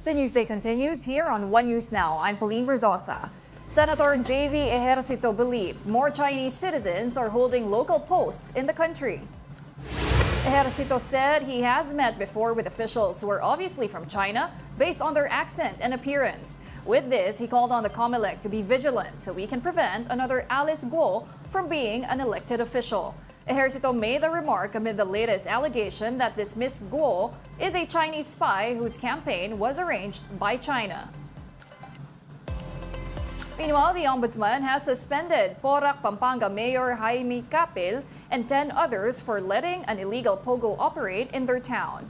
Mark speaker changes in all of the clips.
Speaker 1: The newsday continues here on One News Now. I'm Pauline Verzosa. Senator J.V. Ejercito believes more Chinese citizens are holding local posts in the country. Ejercito said he has met before with officials who are obviously from China based on their accent and appearance. With this, he called on the COMELEC to be vigilant so we can prevent another Alice Guo from being an elected official. Ejercito made the remark amid the latest allegation that this Miss Guo is a Chinese spy whose campaign was arranged by China. Meanwhile, the Ombudsman has suspended Porac, Pampanga Mayor Jaime Capil and 10 others for letting an illegal pogo operate in their town.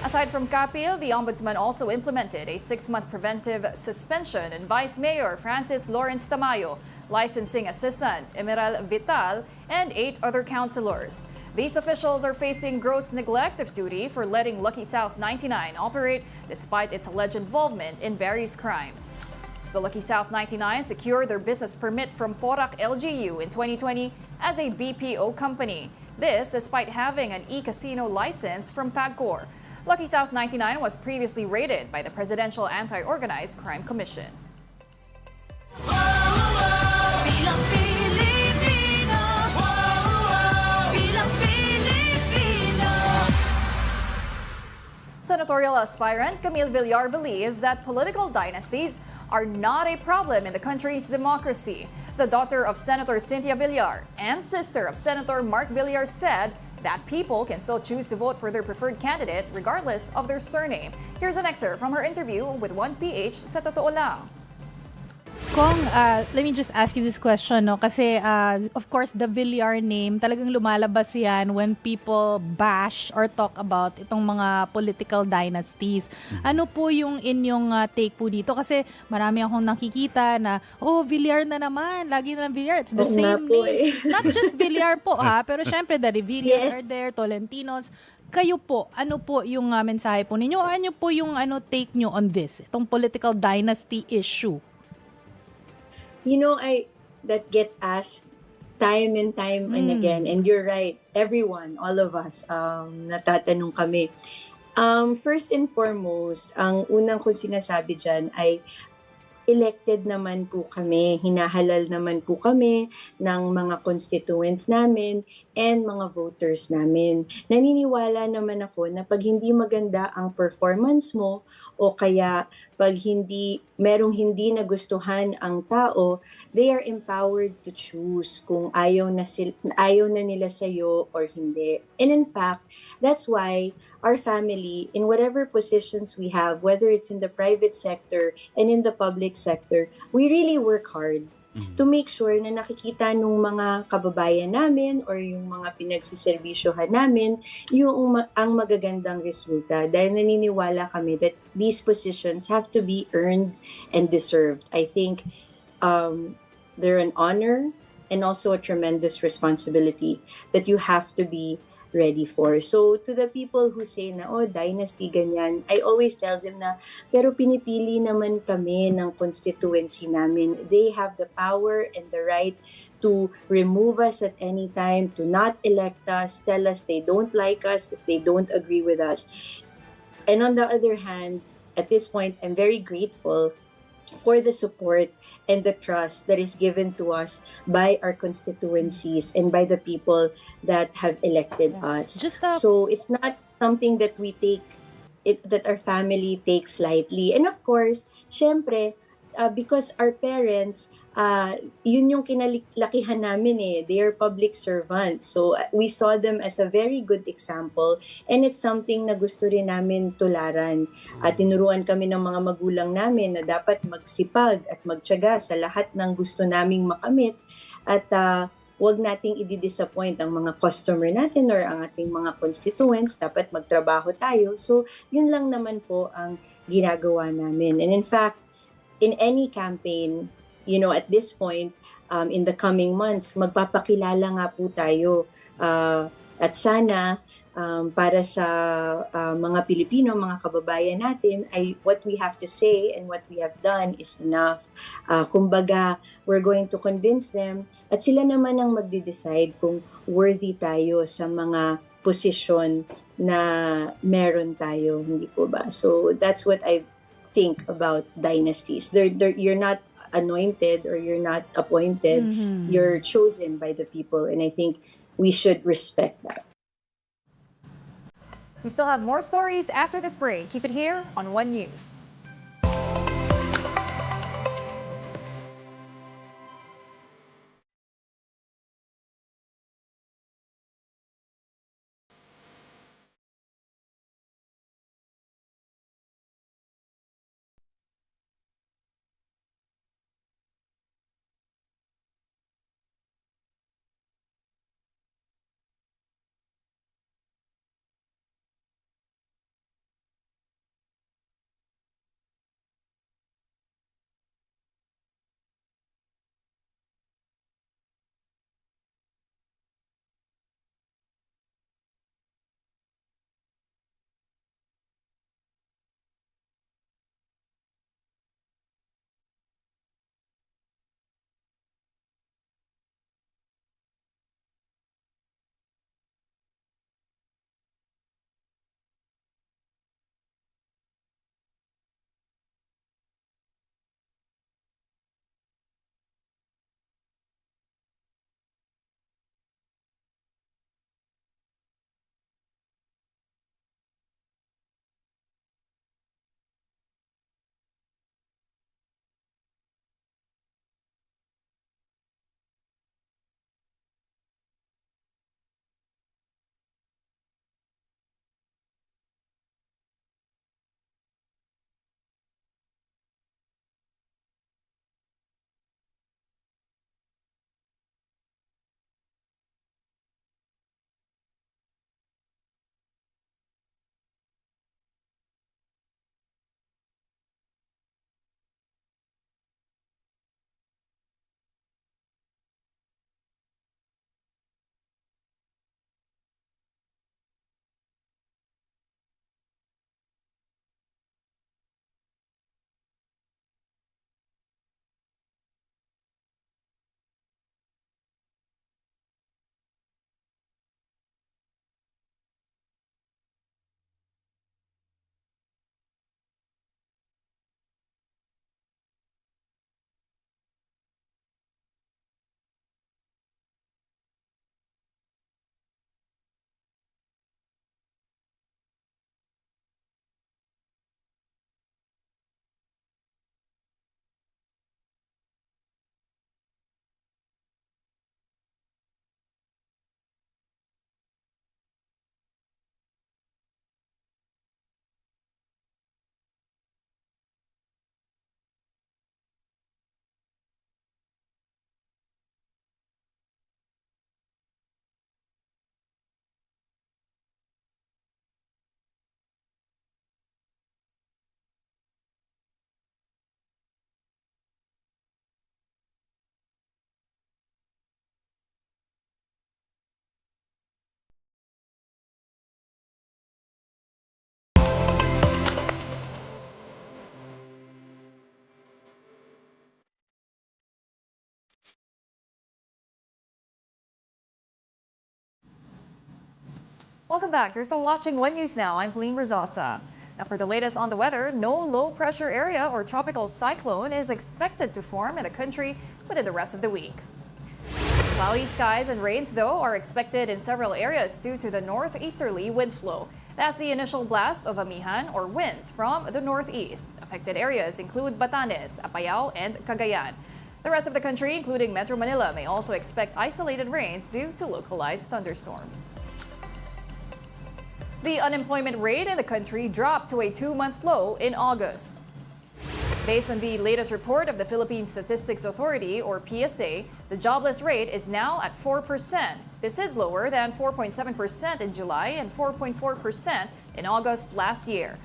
Speaker 1: Aside from Capil, the Ombudsman also implemented a 6-month preventive suspension in Vice Mayor Francis Lawrence Tamayo, licensing assistant Emerald Vital, and 8 other councilors. These officials are facing gross neglect of duty for letting Lucky South 99 operate despite its alleged involvement in various crimes. The Lucky South 99 secured their business permit from Porac LGU in 2020 as a BPO company. This despite having an e-casino license from PAGCOR. Lucky South 99 was previously raided by the Presidential Anti-Organized Crime Commission. Senatorial aspirant Camille Villar believes that political dynasties are not a problem in the country's democracy. The daughter of Senator Cynthia Villar and sister of Senator Mark Villar said that people can still choose to vote for their preferred candidate regardless of their surname. Here's an excerpt from her interview with 1PH sa Totoo Lang.
Speaker 2: Kong, let me just ask you this question, no? Kasi, of course, the Villar name, talagang lumalabas yan when people bash or talk about itong mga political dynasties. Ano po yung inyong take po dito? Kasi marami akong nakikita na, oh, Villar na naman, lagi na Villar. It's the
Speaker 3: Oo
Speaker 2: same
Speaker 3: nga po
Speaker 2: names. Not just Villar po, ha? Pero syempre, the Revillas
Speaker 3: Yes.
Speaker 2: are there, Tolentinos. Kayo po, ano po yung mensahe po ninyo? Ano po yung take nyo on this? Itong political dynasty issue?
Speaker 3: You know, that gets asked time and time and again. And you're right, everyone, all of us, natatanong kami. First and foremost, ang unang kong sinasabi dyan ay elected naman po kami, hinahalal naman po kami ng mga constituents namin and mga voters namin. Naniniwala naman ako na pag hindi maganda ang performance mo o kaya pag merong hindi nagustuhan ang tao, they are empowered to choose kung ayaw na nila sa'yo or hindi. And in fact, that's why our family, in whatever positions we have, whether it's in the private sector and in the public sector, we really work hard to make sure na nakikita nung mga kababayan namin or yung mga pinagsiservisyohan namin ang magagandang resulta. Dahil naniniwala kami that these positions have to be earned and deserved. I think they're an honor and also a tremendous responsibility that you have to be ready for. So, to the people who say na, oh, dynasty, ganyan, I always tell them na, pero pinipili naman kami ng constituency namin. They have the power and the right to remove us at any time, to not elect us, tell us they don't like us if they don't agree with us. And on the other hand, at this point, I'm very grateful for the support and the trust that is given to us by our constituencies and by the people that have elected us. So it's not something that that our family takes lightly. And of course, syempre, because our parents, yun yung kinalakihan namin eh. They are public servants. So we saw them as a very good example and it's something na gusto rin namin tularan. At tinuruan kami ng mga magulang namin na dapat magsipag at magtiyaga sa lahat ng gusto naming makamit at wag nating i-disappoint ang mga customer natin or ang ating mga constituents. Dapat magtrabaho tayo. So yun lang naman po ang ginagawa namin. And in fact, in any campaign, you know, at this point, in the coming months, magpapakilala nga po tayo. At sana, para sa mga Pilipino, mga kababayan natin, ay what we have to say and what we have done is enough. Kumbaga, we're going to convince them at sila naman ang magde-decide kung worthy tayo sa mga posisyon na meron tayo, hindi po ba? So that's what I think about dynasties. You're not anointed or you're not appointed. You're chosen by the people, and I think we should respect that.
Speaker 1: We still have more stories after this break. Keep it here on One News. Welcome back. You're still watching One News Now. I'm Pauline Razosa. Now for the latest on the weather, no low pressure area or tropical cyclone is expected to form in the country within the rest of the week. Cloudy skies and rains, though, are expected in several areas due to the northeasterly wind flow. That's the initial blast of amihan or winds from the northeast. Affected areas include Batanes, Apayao, and Cagayan. The rest of the country, including Metro Manila, may also expect isolated rains due to localized thunderstorms. The unemployment rate in the country dropped to a 2-month low in August. Based on the latest report of the Philippine Statistics Authority, or PSA, the jobless rate is now at 4%. This is lower than 4.7% in July and 4.4% in August last year.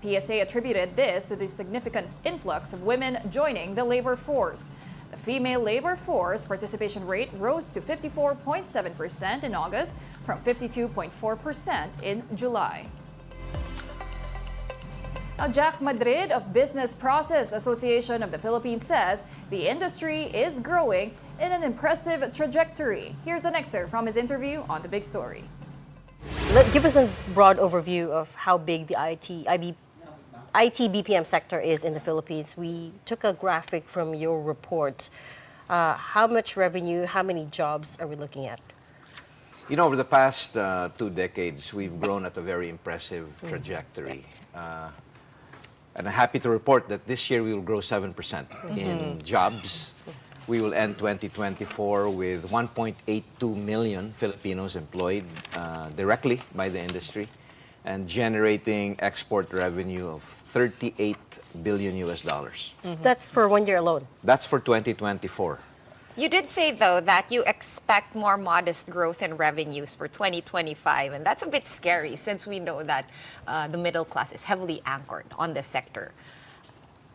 Speaker 1: The PSA attributed this to the significant influx of women joining the labor force. The female labor force participation rate rose to 54.7% in August from 52.4% in July. Now, Jack Madrid of Business Process Association of the Philippines says the industry is growing in an impressive trajectory. Here's an excerpt from his interview on The Big Story.
Speaker 4: Give us a broad overview of how big the IT BPM sector is in the Philippines. We took a graphic from your report. How much revenue, how many jobs are we looking at?
Speaker 5: You know, over the past 2 decades, we've grown at a very impressive trajectory. And I'm happy to report that this year we will grow 7% in jobs. We will end 2024 with 1.82 million Filipinos employed directly by the industry and generating export revenue of $38 billion US dollars.
Speaker 4: That's for 1 year alone.
Speaker 5: That's for 2024.
Speaker 6: You did say, though, that you expect more modest growth in revenues for 2025, and that's a bit scary since we know that the middle class is heavily anchored on this sector.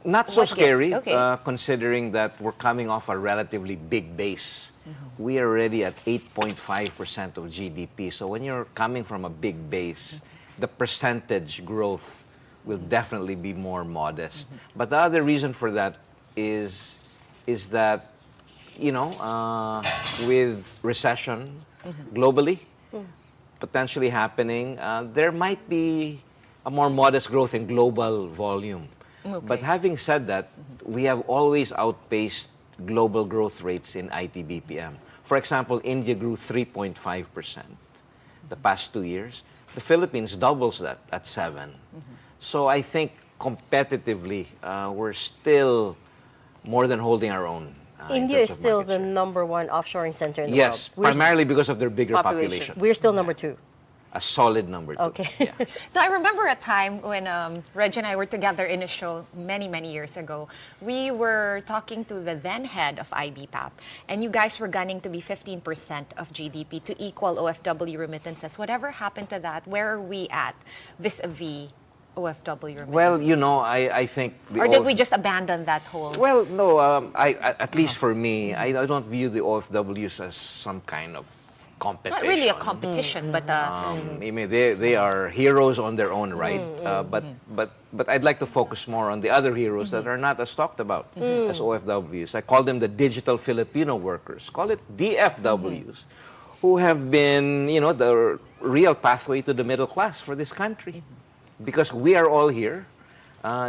Speaker 5: Not so
Speaker 6: What gives?
Speaker 5: scary,
Speaker 6: Okay.
Speaker 5: considering that we're coming off a relatively big base. We are already at 8.5% of GDP. So when you're coming from a big base, the percentage growth will definitely be more modest. But the other reason for that is that, you know, with recession globally potentially happening, there might be a more modest growth in global volume. But having said that, we have always outpaced global growth rates in IT BPM. For example, India grew 3.5% the past 2 years. The Philippines doubles that at 7. So I think competitively, we're still more than holding our own. In
Speaker 4: India is
Speaker 5: terms of
Speaker 4: still
Speaker 5: market
Speaker 4: the
Speaker 5: share.
Speaker 4: #1 offshoring center in the
Speaker 5: Yes,
Speaker 4: world.
Speaker 5: primarily because of their bigger population.
Speaker 4: We're still #2.
Speaker 5: A solid number 2.
Speaker 4: Okay.
Speaker 5: Yeah.
Speaker 6: Now, I remember a time when Reg and I were together in a show many, many years ago. We were talking to the then head of IBPAP, and you guys were gunning to be 15% of GDP to equal OFW remittances. Whatever happened to that? Where are we at vis-a-vis OFW remittances?
Speaker 5: Well, you know, I think...
Speaker 6: or did we just abandon that whole...
Speaker 5: Well, no, at least for me, I don't view the OFWs as some kind of competition.
Speaker 6: Not really a competition, but...
Speaker 5: I mean, they are heroes on their own right. But I'd like to focus more on the other heroes that are not as talked about as OFWs. I call them the digital Filipino workers. Call it DFWs, who have been, you know, the real pathway to the middle class for this country. Because we are all here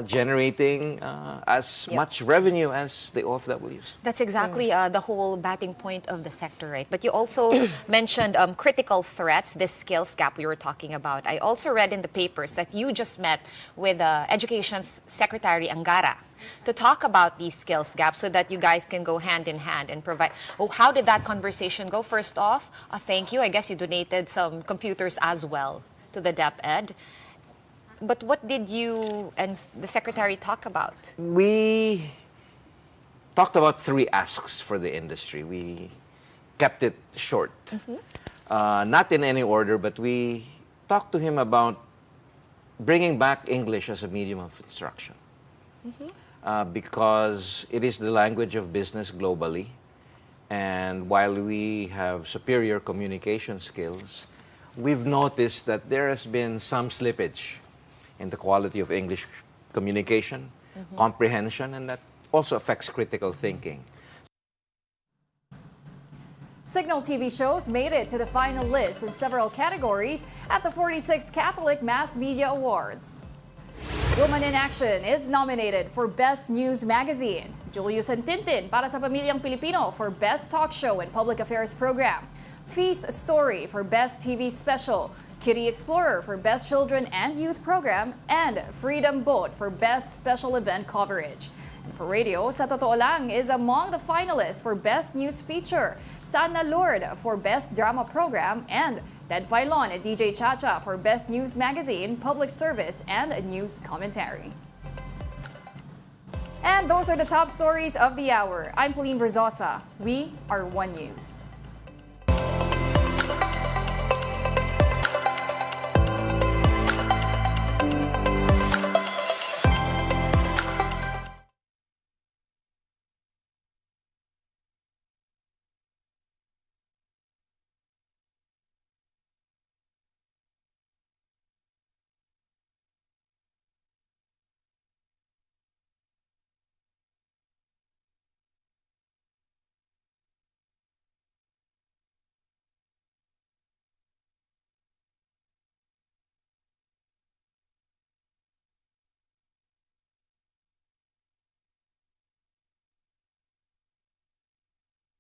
Speaker 5: generating as much revenue as the OFWs.
Speaker 6: That's exactly the whole batting point of the sector, right? But you also mentioned critical threats, this skills gap we were talking about. I also read in the papers that you just met with Education Secretary Angara to talk about these skills gaps so that you guys can go hand in hand and provide. Oh, how did that conversation go? First off, thank you. I guess you donated some computers as well to the DepEd. But what did you and the secretary talk about?
Speaker 5: We talked about 3 asks for the industry. We kept it short. Not in any order, but we talked to him about bringing back English as a medium of instruction. Because it is the language of business globally. And while we have superior communication skills, we've noticed that there has been some slippage in the quality of English communication, comprehension, and that also affects critical thinking.
Speaker 1: Signal TV shows made it to the final list in several categories at the 46th Catholic Mass Media Awards. Woman in Action is nominated for Best News Magazine. Julius and Tintin para sa Pamilyang Pilipino for Best Talk Show and Public Affairs Program. Feast Story for Best TV Special. Kitty Explorer for Best Children and Youth Program, and Freedom Boat for Best Special Event Coverage. And for radio, Sa Totoo Lang is among the finalists for Best News Feature, Sana Lord for Best Drama Program, and Ted Filon and DJ Chacha for Best News Magazine, Public Service, and News Commentary. And those are the top stories of the hour. I'm Pauline Verzosa. We are One News.